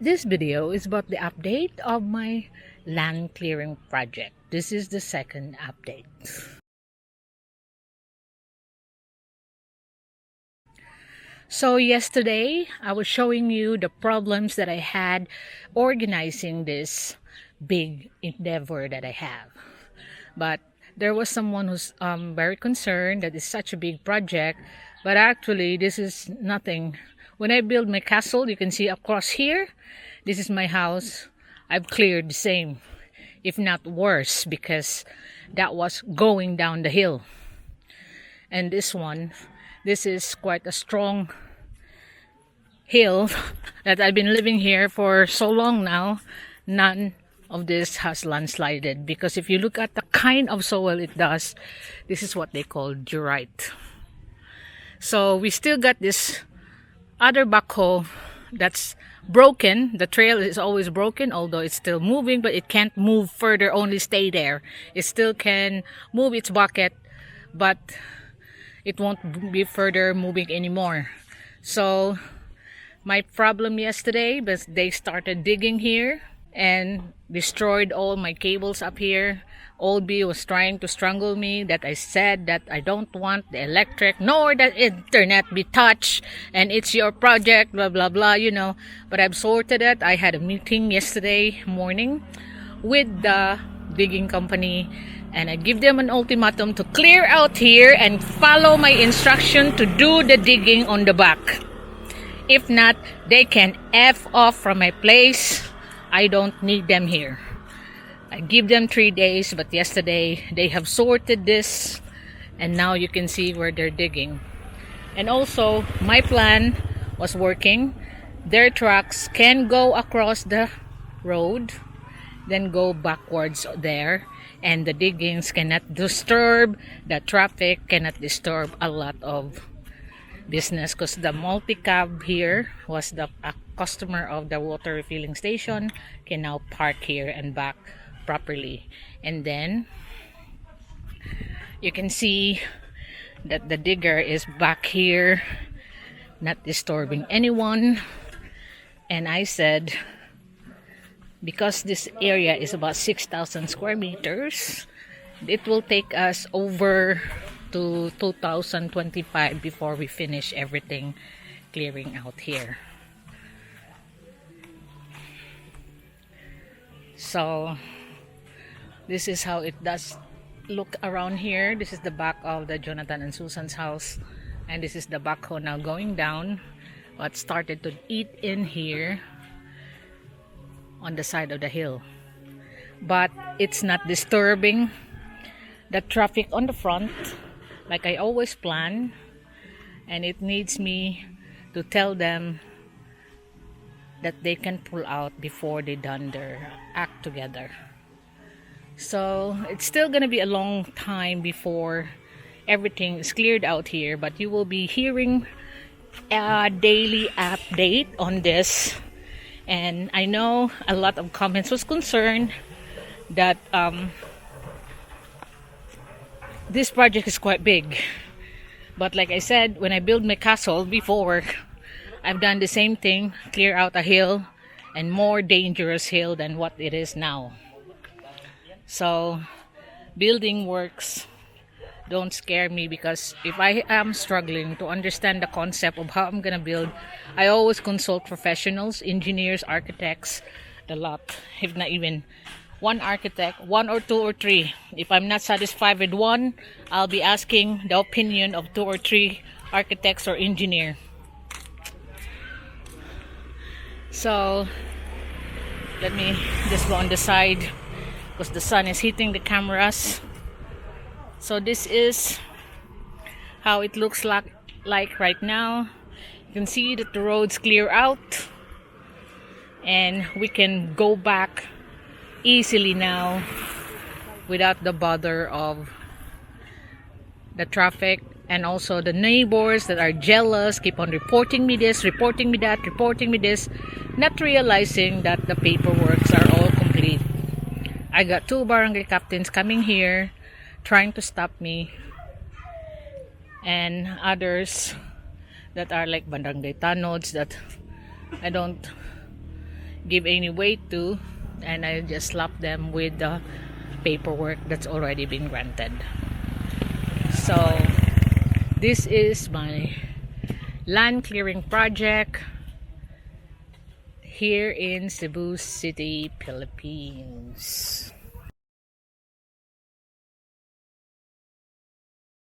This video is about the update of my land clearing project. This is the second update. So yesterday, I was showing you the problems that I had organizing this big endeavor that I have. But there was someone who's very concerned that it's such a big project, but actually this is nothing. When I build my castle, you can see across here, this is my house. I've cleared the same, if not worse, because that was going down the hill. And this one, this is quite a strong hill that I've been living here for so long now. None of this has landslided, because if you look at the kind of soil it does, this is what they call diorite. So we still got this other backhoe that's broken. The trail is always broken, although it's still moving, but it can't move further, only stay there. It still can move its bucket, but it won't be further moving anymore. So my problem yesterday was they started digging here and destroyed all my cables up here. Old B was trying to strangle me, that I said that I don't want the electric nor the internet be touched, and it's your project, blah blah blah, you know. But I've sorted it. I had a meeting yesterday morning with the digging company, and I give them an ultimatum to clear out here and follow my instruction to do the digging on the back. If not, they can F off from my place. I don't need them here. I give them 3 days, but yesterday they have sorted this, and now you can see where they're digging. And also, my plan was working. Their trucks can go across the road, then go backwards there, and the diggings cannot disturb the traffic, cannot disturb a lot of business, because the multi-cab here was the customer of the water refilling station can now park here and back properly. And then you can see that the digger is back here, not disturbing anyone. And I said, because this area is about 6,000 square meters, it will take us over to 2025 before we finish everything clearing out here. So this is how it does look around here. This is the back of the Jonathan and Susan's house, and this is the backhoe now going down. What started to eat in here on the side of the hill, but it's not disturbing the traffic on the front like I always plan. And it needs me to tell them that they can pull out before they done their act together. So it's still gonna be a long time before everything is cleared out here, but you will be hearing a daily update on this. And I know a lot of comments was concerned that this project is quite big, but like I said, when I build my castle before, I've done the same thing, clear out a hill, and more dangerous hill than what it is now. So building works don't scare me, because if I am struggling to understand the concept of how I'm gonna build, I always consult professionals, engineers, architects, a lot, if not even one architect, one or two or three. If I'm not satisfied with one, I'll be asking the opinion of 2 or 3 architects or engineer. So let me just go on the side, because the sun is hitting the cameras. So this is how it looks like right now. You can see that the roads clear out, and we can go back easily now without the bother of the traffic. And also the neighbors that are jealous keep on reporting me this, reporting me that, reporting me this, not realizing that the paperworks are all complete. I got 2 barangay captains coming here trying to stop me, and others that are like barangay tanods that I don't give any weight to, and I just slap them with the paperwork that's already been granted. So this is my land clearing project here in Cebu City, Philippines.